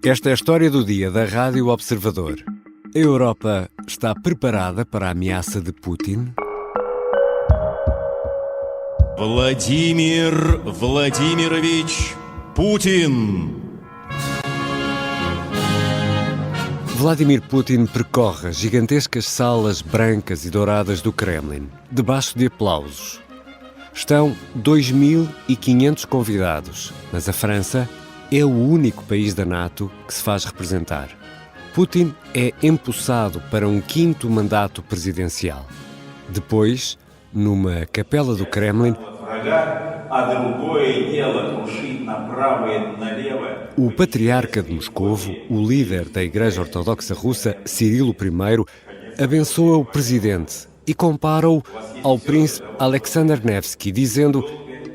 Esta é a história do dia da Rádio Observador. A Europa está preparada para a ameaça de Putin? Vladimir Vladimirovich Putin. Vladimir Putin percorre as gigantescas salas brancas e douradas do Kremlin, debaixo de aplausos. Estão 2.500 convidados, mas a França é o único país da NATO que se faz representar. Putin é empossado para um quinto mandato presidencial. Depois, numa capela do Kremlin, o patriarca de Moscovo, o líder da Igreja Ortodoxa Russa, Cirilo I, abençoa o presidente e compara-o ao príncipe Alexander Nevsky, dizendo: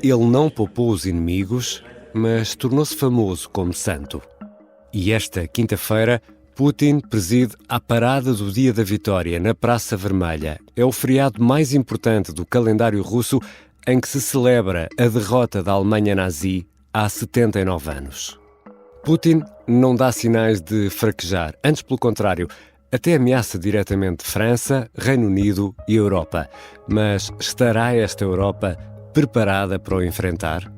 ele não poupou os inimigos, mas tornou-se famoso como santo. E esta quinta-feira, Putin preside a parada do Dia da Vitória na Praça Vermelha. É o feriado mais importante do calendário russo, em que se celebra a derrota da Alemanha nazi há 79 anos. Putin não dá sinais de fraquejar, antes pelo contrário, até ameaça diretamente França, Reino Unido e Europa. Mas estará esta Europa preparada para o enfrentar?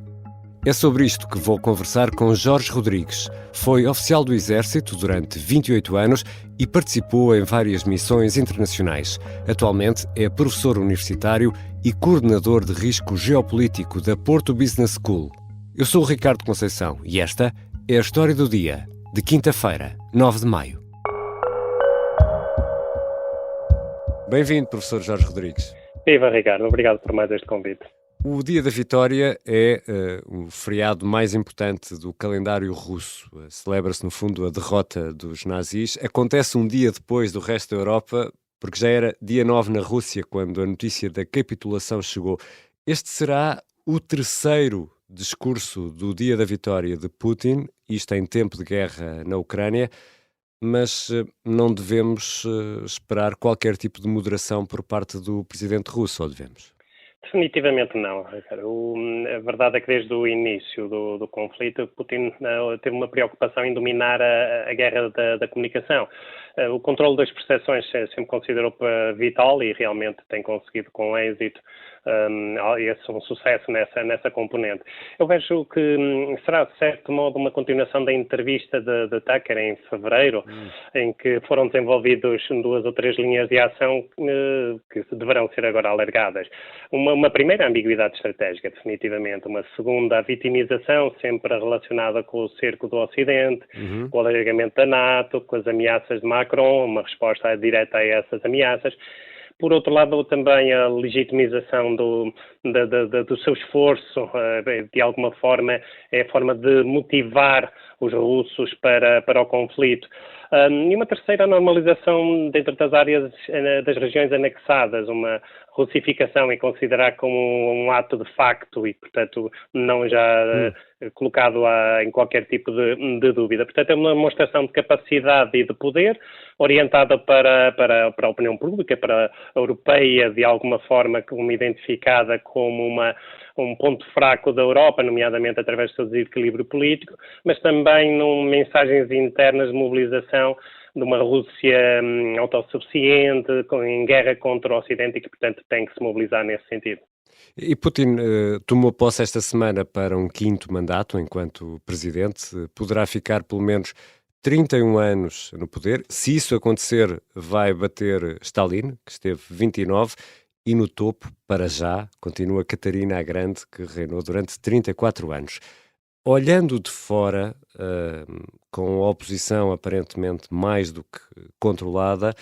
É sobre isto que vou conversar com Jorge Rodrigues. Foi oficial do Exército durante 28 anos e participou em várias missões internacionais. Atualmente é professor universitário e coordenador de risco geopolítico da Porto Business School. Eu sou o Ricardo Conceição e esta é a história do dia, de quinta-feira, 9 de maio. Bem-vindo, professor Jorge Rodrigues. Viva, Ricardo. Obrigado por mais este convite. O Dia da Vitória é o feriado mais importante do calendário russo. Celebra-se, no fundo, a derrota dos nazis. Acontece um dia depois do resto da Europa, porque já era dia 9 na Rússia, quando a notícia da capitulação chegou. Este será o terceiro discurso do Dia da Vitória de Putin, isto em tempo de guerra na Ucrânia, mas não devemos esperar qualquer tipo de moderação por parte do presidente russo, ou devemos? Definitivamente não, Ricardo. A verdade é que desde o início do conflito, Putin teve uma preocupação em dominar a guerra da comunicação. O controle das percepções sempre considerou vital e realmente tem conseguido com êxito um sucesso nessa componente. Eu vejo que será, de certo modo, uma continuação da entrevista de Tucker em fevereiro, em que foram desenvolvidas 2 ou 3 linhas de ação que deverão ser agora alargadas. Uma primeira, a ambiguidade estratégica, definitivamente. Uma segunda, a vitimização, sempre relacionada com o cerco do Ocidente, com o alargamento da NATO, com as ameaças de Macron, uma resposta direta a essas ameaças. Por outro lado, também a legitimização do seu esforço, de alguma forma, é a forma de motivar os russos para o conflito. E uma terceira, a normalização dentro das áreas, das regiões anexadas, uma russificação e considerar como um ato de facto e, portanto, não já colocado em qualquer tipo de dúvida. Portanto, é uma demonstração de capacidade e de poder orientada para a opinião pública, para a europeia, de alguma forma como identificada como um ponto fraco da Europa, nomeadamente através do seu desequilíbrio político, mas também mensagens internas de mobilização de uma Rússia autossuficiente, em guerra contra o Ocidente e que, portanto, tem que se mobilizar nesse sentido. E Putin tomou posse esta semana para um quinto mandato enquanto presidente. Poderá ficar pelo menos 31 anos no poder. Se isso acontecer, vai bater Stalin, que esteve 29, e no topo, para já, continua Catarina a Grande, que reinou durante 34 anos. Olhando de fora, com a oposição aparentemente mais do que controlada,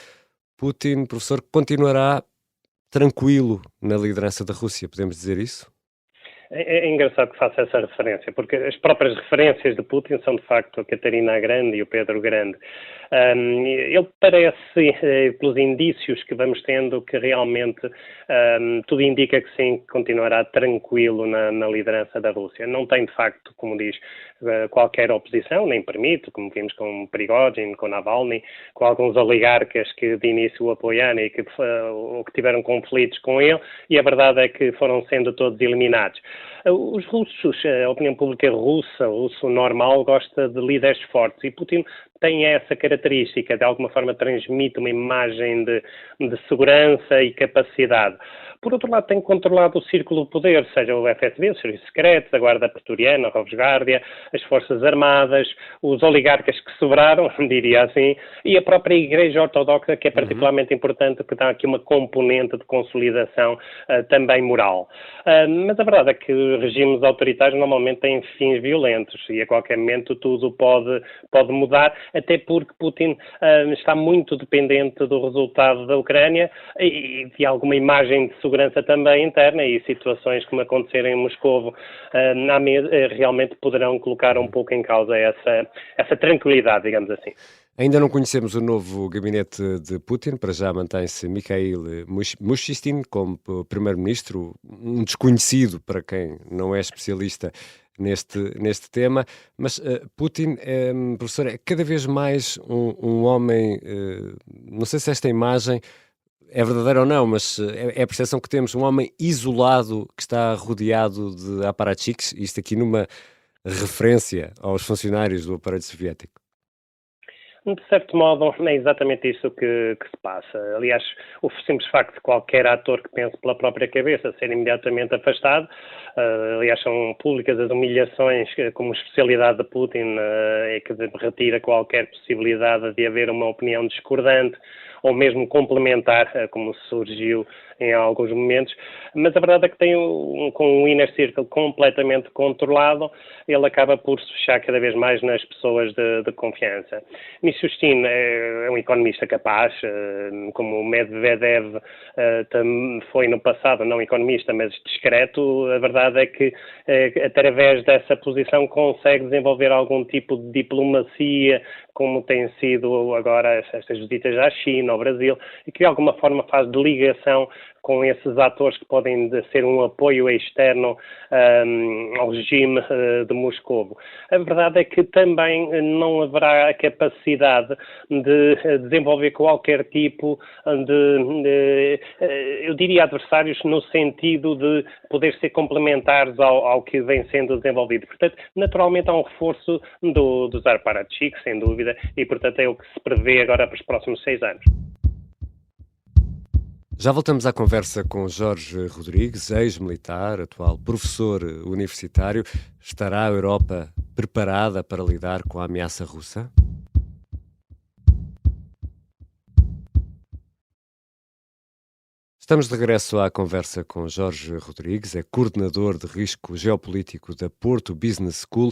Putin, professor, continuará tranquilo na liderança da Rússia, podemos dizer isso? É engraçado que faça essa referência, porque as próprias referências de Putin são, de facto, a Catarina a Grande e o Pedro Grande. Ele parece, pelos indícios que vamos tendo, que realmente tudo indica que sim, continuará tranquilo na liderança da Rússia. Não tem, de facto, como diz, qualquer oposição, nem permite, como vimos com Prigozhin, com Navalny, com alguns oligarcas que de início o apoiaram e que tiveram conflitos com ele, e a verdade é que foram sendo todos eliminados. Os russos, a opinião pública russa, o russo normal, gosta de líderes fortes, e Putin tem essa característica, de alguma forma transmite uma imagem de segurança e capacidade. Por outro lado, tem controlado o círculo de poder, seja o FSB, os serviços secretos, a Guarda Pretoriana, a Rosgárdia, as Forças Armadas, os oligarcas que sobraram, diria assim, e a própria Igreja Ortodoxa, que é particularmente importante, porque dá aqui uma componente de consolidação também moral. Mas a verdade é que regimes autoritários normalmente têm fins violentos e a qualquer momento tudo pode mudar, até porque Putin está muito dependente do resultado da Ucrânia e de alguma imagem de segurança também interna, e situações como aconteceram em Moscovo realmente poderão colocar um pouco em causa essa tranquilidade, digamos assim. Ainda não conhecemos o novo gabinete de Putin, para já mantém-se Mikhail Mushustin como primeiro-ministro, um desconhecido para quem não é especialista neste tema, mas Putin, professor, é cada vez mais um homem, não sei se esta imagem é verdadeira ou não, mas é a percepção que temos, um homem isolado que está rodeado de aparachiks, isto aqui numa referência aos funcionários do aparelho soviético. De certo modo, é exatamente isso que se passa. Aliás, o simples facto de qualquer ator que pense pela própria cabeça ser imediatamente afastado, aliás, são públicas as humilhações como especialidade de Putin, que retira qualquer possibilidade de haver uma opinião discordante ou mesmo complementar, como surgiu em alguns momentos, mas a verdade é que com o Inner Circle completamente controlado, ele acaba por se fechar cada vez mais nas pessoas de confiança. Mishustin é um economista capaz, como o Medvedev foi no passado, não economista, mas discreto. A verdade é que, através dessa posição, consegue desenvolver algum tipo de diplomacia, como tem sido agora estas visitas à China, ao Brasil, e que de alguma forma faz de ligação com esses atores que podem ser um apoio externo ao regime de Moscovo. A verdade é que também não haverá a capacidade de desenvolver qualquer tipo eu diria adversários, no sentido de poder ser complementares ao que vem sendo desenvolvido. Portanto, naturalmente há um reforço dos aparachiks, sem dúvida, e portanto é o que se prevê agora para os próximos 6 anos. Já voltamos à conversa com Jorge Rodrigues, ex-militar, atual professor universitário. Estará a Europa preparada para lidar com a ameaça russa? Estamos de regresso à conversa com Jorge Rodrigues, é coordenador de risco geopolítico da Porto Business School.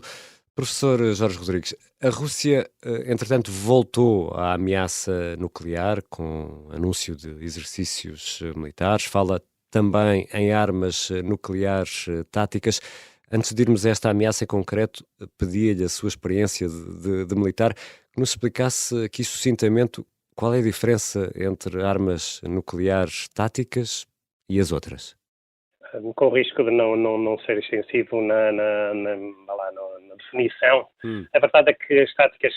Professor Jorge Rodrigues, a Rússia, entretanto, voltou à ameaça nuclear com anúncio de exercícios militares, fala também em armas nucleares táticas. Antes de irmos a esta ameaça em concreto, pedia-lhe a sua experiência de militar que nos explicasse aqui sucintamente qual é a diferença entre armas nucleares táticas e as outras. Com o risco de não ser extensivo na definição, a verdade é que as táticas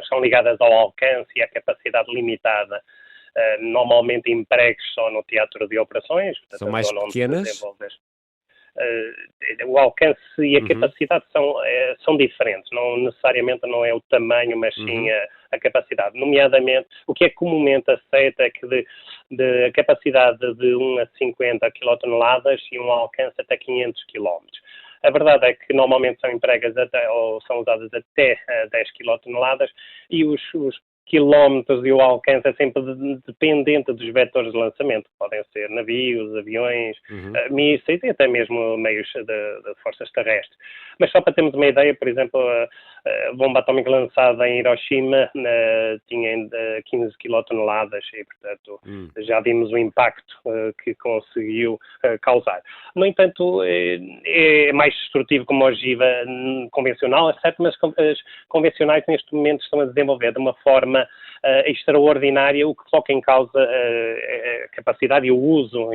são ligadas ao alcance e à capacidade limitada, normalmente empregues só no teatro de operações. Portanto, são mais pequenas? O alcance e a capacidade são diferentes, não necessariamente não é o tamanho, mas sim a capacidade. Nomeadamente, o que é comumente aceito é que de a capacidade de 1 a 50 quilotoneladas e um alcance até 500 quilómetros. A verdade é que normalmente são empregas ou são usadas até 10 quilotoneladas, e os quilómetros e o alcance é sempre dependente dos vetores de lançamento, que podem ser navios, aviões, mísseis e até mesmo meios de forças terrestres. Mas só para termos uma ideia, por exemplo, a bomba atómica lançada em Hiroshima tinha 15 quilotoneladas e, portanto, já vimos o impacto que conseguiu causar. No entanto, é mais destrutivo como a ogiva convencional, é certo, mas as convencionais neste momento estão a desenvolver de uma forma extraordinária, o que coloca em causa a capacidade e o uso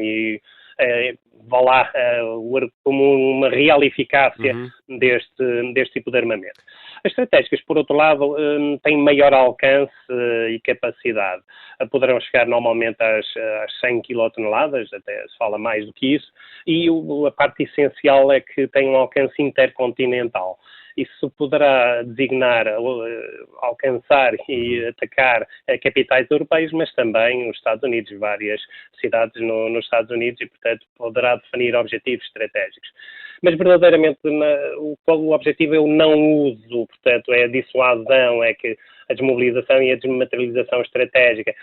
vá lá, como uma real eficácia deste tipo de armamento. As estratégicas, por outro lado, têm maior alcance e capacidade. Poderão chegar normalmente às 100 quilotoneladas, até se fala mais do que isso, e a parte essencial é que tem um alcance intercontinental. Isso poderá designar, alcançar e atacar capitais europeias, mas também os Estados Unidos, várias cidades nos Estados Unidos, e, portanto, poderá definir objetivos estratégicos. Mas, verdadeiramente, o objetivo é o não uso, portanto, é a dissuasão, é que a desmobilização e a desmaterialização estratégica.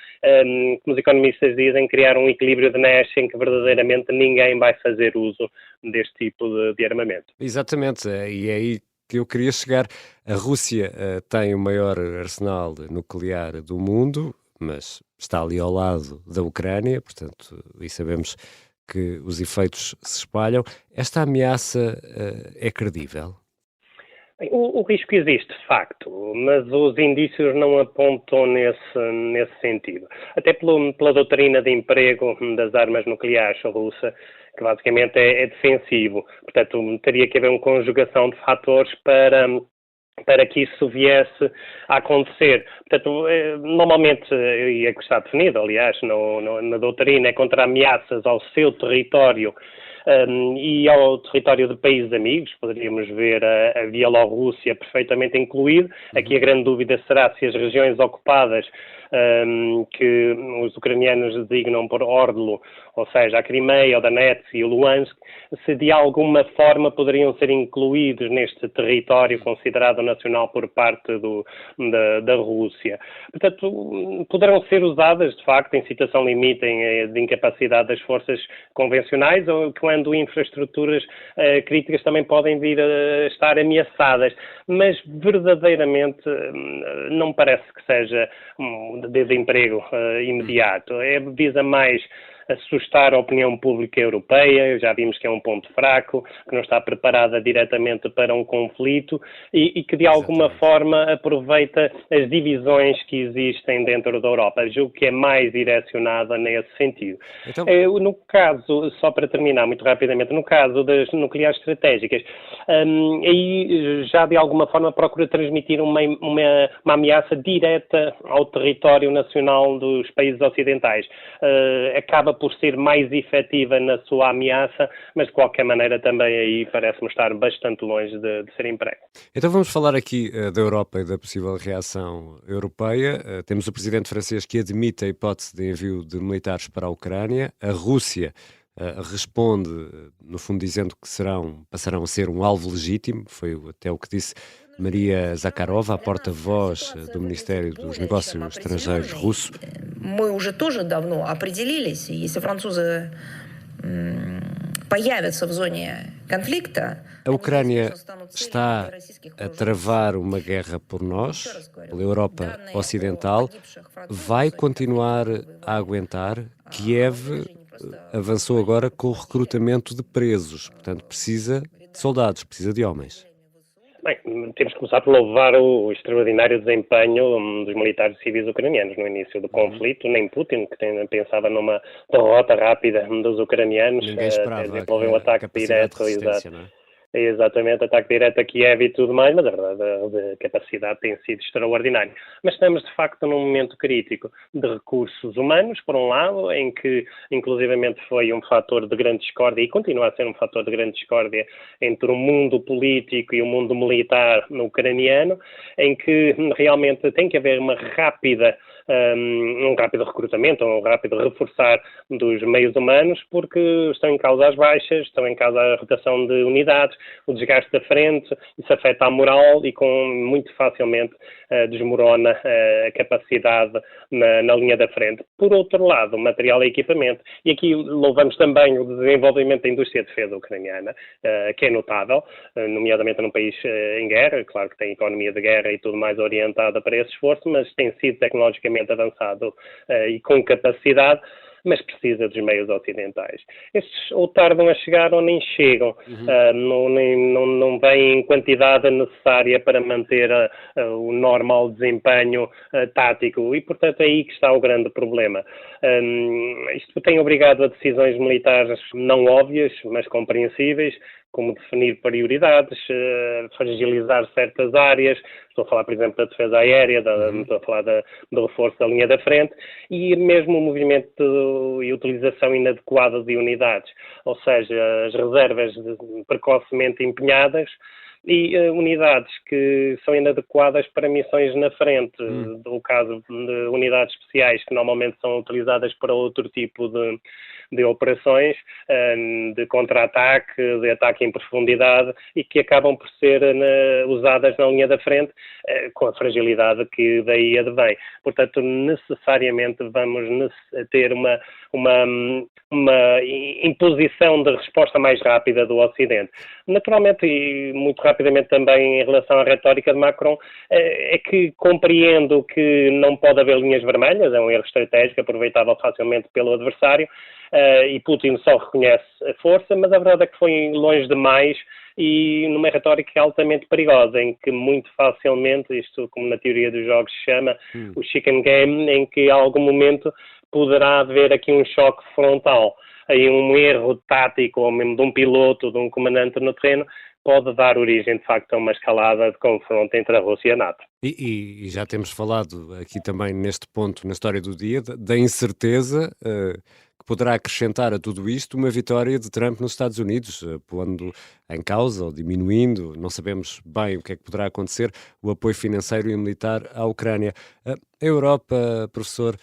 Como os economistas dizem, criar um equilíbrio de Nash em que verdadeiramente ninguém vai fazer uso deste tipo de armamento. Exatamente, e é aí que eu queria chegar. A Rússia tem o maior arsenal nuclear do mundo, mas está ali ao lado da Ucrânia, portanto, e sabemos que os efeitos se espalham. Esta ameaça é credível? Bem, o risco existe, de facto, mas os indícios não apontam nesse sentido. Até pela doutrina de emprego das armas nucleares russa, que basicamente é defensivo. Portanto, teria que haver uma conjugação de fatores para que isso viesse a acontecer. Portanto, normalmente, e é que está definido, aliás, na doutrina, é contra ameaças ao seu território e ao território de países amigos. Poderíamos ver a Bielorrússia perfeitamente incluído. Aqui a grande dúvida será se as regiões ocupadas que os ucranianos designam por Ordlo, ou seja, a Crimeia, o Donetsk e o Luhansk, se de alguma forma poderiam ser incluídos neste território considerado nacional por parte da Rússia. Portanto, poderão ser usadas, de facto, em situação limite de incapacidade das forças convencionais, ou quando infraestruturas críticas também podem vir a estar ameaçadas. Mas, verdadeiramente, não parece que seja de emprego imediato. Visa mais assustar a opinião pública europeia. Já vimos que é um ponto fraco, que não está preparada diretamente para um conflito e que de alguma forma aproveita as divisões que existem dentro da Europa. Julgo que é mais direcionada nesse sentido. Então... No caso, só para terminar muito rapidamente, no caso das nucleares estratégicas, aí já de alguma forma procura transmitir uma ameaça direta ao território nacional dos países ocidentais. Acaba por ser mais efetiva na sua ameaça, mas de qualquer maneira também aí parece-me estar bastante longe de ser emprego. Então vamos falar aqui da Europa e da possível reação europeia. Temos o presidente francês que admite a hipótese de envio de militares para a Ucrânia. A Rússia responde, no fundo, dizendo que passarão a ser um alvo legítimo. Foi até o que disse Maria Zakharova, a porta-voz do Ministério dos Negócios Estrangeiros russo. Мы уже тоже давно определились, если французы появятся в зоне конфликта. A Ucrânia está a travar uma guerra por nós, pela Europa Ocidental. Vai continuar a aguentar? Kiev avançou agora com o recrutamento de presos, portanto precisa de soldados, precisa de homens. Bem, temos que começar por louvar o extraordinário desempenho dos militares civis ucranianos no início do conflito. Nem Putin, que pensava numa derrota rápida dos ucranianos, ninguém esperava desenvolveu um ataque direto. Não é? Exatamente, ataque direto a Kiev e tudo mais, mas a verdade, a capacidade tem sido extraordinária. Mas estamos, de facto, num momento crítico de recursos humanos, por um lado, em que, inclusivamente, foi um fator de grande discórdia e continua a ser um fator de grande discórdia entre o mundo político e o mundo militar ucraniano, em que realmente tem que haver um rápido recrutamento, um rápido reforçar dos meios humanos, porque estão em causa as baixas, estão em causa a rotação de unidades, o desgaste da frente, isso afeta a moral e muito facilmente desmorona a capacidade na linha da frente. Por outro lado, o material e equipamento, e aqui louvamos também o desenvolvimento da indústria de defesa ucraniana, que é notável, nomeadamente num país em guerra, claro que tem economia de guerra e tudo mais orientada para esse esforço, mas tem sido tecnologicamente avançado e com capacidade. mas precisa dos meios ocidentais. Estes ou tardam a chegar ou nem chegam, não vêm em quantidade necessária para manter o normal desempenho tático e, portanto, é aí que está o grande problema. Isto tem obrigado a decisões militares não óbvias, mas compreensíveis, como definir prioridades, fragilizar certas áreas. Estou a falar, por exemplo, da defesa aérea, estou a falar do reforço da linha da frente e mesmo o movimento e utilização inadequada de unidades, ou seja, as reservas precocemente empenhadas e unidades que são inadequadas para missões na frente, no caso de unidades especiais que normalmente são utilizadas para outro tipo de operações, de contra-ataque, de ataque em profundidade e que acabam por ser usadas na linha da frente com a fragilidade que daí advém. Portanto, necessariamente vamos ter uma imposição de resposta mais rápida do Ocidente. Naturalmente, e muito rapidamente também em relação à retórica de Macron, é que compreendo que não pode haver linhas vermelhas, é um erro estratégico aproveitável facilmente pelo adversário, e Putin só reconhece a força, mas a verdade é que foi longe demais e numa retórica altamente perigosa, em que muito facilmente, isto como na teoria dos jogos se chama, o chicken game, em que a algum momento poderá haver aqui um choque frontal. Aí um erro tático, ou mesmo de um piloto, de um comandante no terreno, pode dar origem, de facto, a uma escalada de confronto entre a Rússia e a NATO. E já temos falado aqui também neste ponto, na história do dia, da incerteza que poderá acrescentar a tudo isto uma vitória de Trump nos Estados Unidos, pondo em causa ou diminuindo, não sabemos bem o que é que poderá acontecer, o apoio financeiro e militar à Ucrânia. A Europa, professor,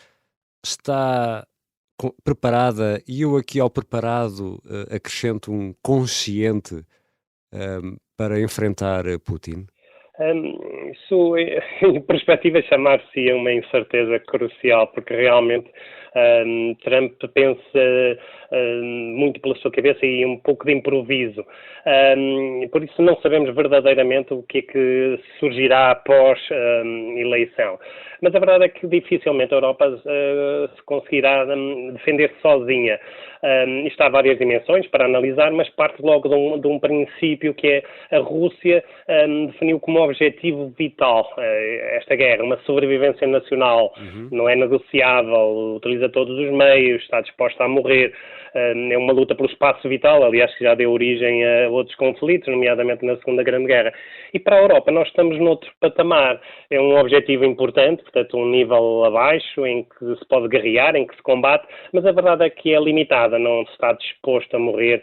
está preparada, e eu aqui ao preparado acrescento um consciente para enfrentar Putin? Isso, em perspectiva, chamar-se uma incerteza crucial, porque realmente Trump pensa muito pela sua cabeça e um pouco de improviso. Por isso não sabemos verdadeiramente o que é que surgirá após eleição. Mas a verdade é que dificilmente a Europa se conseguirá defender sozinha. Isto há várias dimensões para analisar, mas parte logo de um princípio que é a Rússia definiu como objetivo vital esta guerra, uma sobrevivência nacional, não é negociável, utiliza todos os meios, está disposta a morrer. É uma luta pelo espaço vital, aliás, que já deu origem a outros conflitos, nomeadamente na Segunda Grande Guerra. E para a Europa nós estamos noutro patamar. É um objetivo importante, portanto um nível abaixo, em que se pode guerrear, em que se combate, mas a verdade é que é limitada, não se está disposto a morrer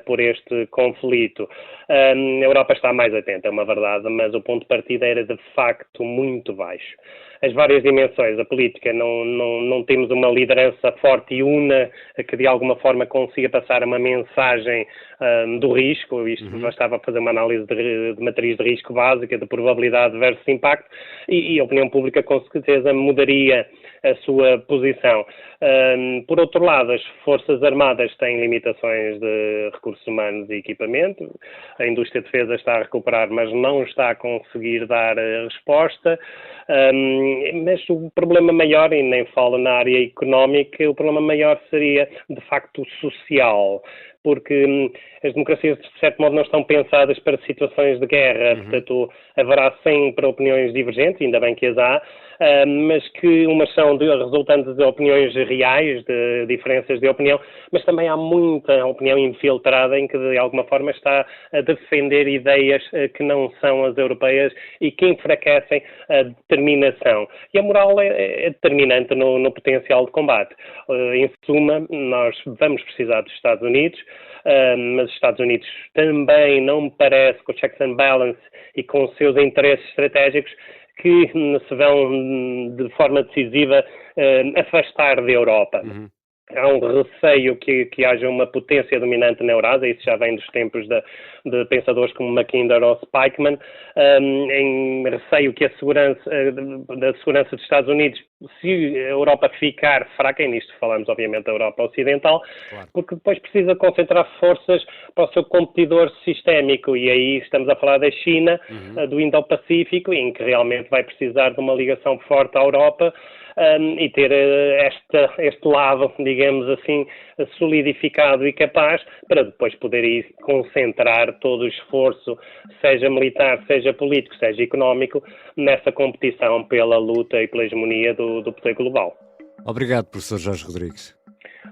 por este conflito. A Europa está mais atenta, é uma verdade, mas o ponto de partida era de facto muito baixo. As várias dimensões, a política, não temos uma liderança forte e una que de alguma forma consiga passar uma mensagem do risco, isto bastava fazer uma análise de matriz de risco básica, de probabilidade versus impacto, e a opinião pública com certeza mudaria a sua posição. Por outro lado, as Forças Armadas têm limitações de recursos humanos e equipamento, a indústria de defesa está a recuperar, mas não está a conseguir dar resposta, mas o problema maior, e nem falo na área económica, o problema maior seria, de facto, social, porque as democracias, de certo modo, não estão pensadas para situações de guerra, portanto, haverá sempre opiniões divergentes, ainda bem que as há, mas que umas são resultantes de opiniões reais, de diferenças de opinião, mas também há muita opinião infiltrada em que, de alguma forma, está a defender ideias que não são as europeias e que enfraquecem a determinação. E a moral é determinante no potencial de combate. Em suma, nós vamos precisar dos Estados Unidos, mas os Estados Unidos também não me parece, com o checks and balance e com os seus interesses estratégicos, que se vão de forma decisiva afastar da Europa. Há um receio que haja uma potência dominante na Eurásia, isso já vem dos tempos de pensadores como Mackinder ou Spikeman, em receio que a segurança dos Estados Unidos, se a Europa ficar fraca, e nisto falamos obviamente da Europa Ocidental, claro, porque depois precisa concentrar forças para o seu competidor sistémico, e aí estamos a falar da China, do Indo-Pacífico, em que realmente vai precisar de uma ligação forte à Europa, e ter este lado, digamos assim, solidificado e capaz para depois poder ir concentrar todo o esforço, seja militar, seja político, seja económico, nessa competição pela luta e pela hegemonia do poder global. Obrigado, professor Jorge Rodrigues.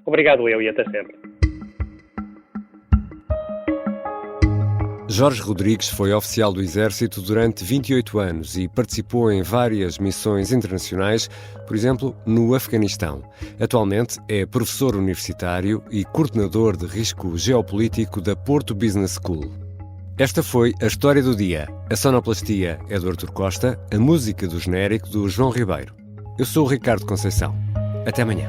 Obrigado eu e até sempre. Jorge Rodrigues foi oficial do Exército durante 28 anos e participou em várias missões internacionais, por exemplo, no Afeganistão. Atualmente é professor universitário e coordenador de risco geopolítico da Porto Business School. Esta foi a história do dia. A sonoplastia é do Artur Costa, a música do genérico do João Ribeiro. Eu sou o Ricardo Conceição. Até amanhã.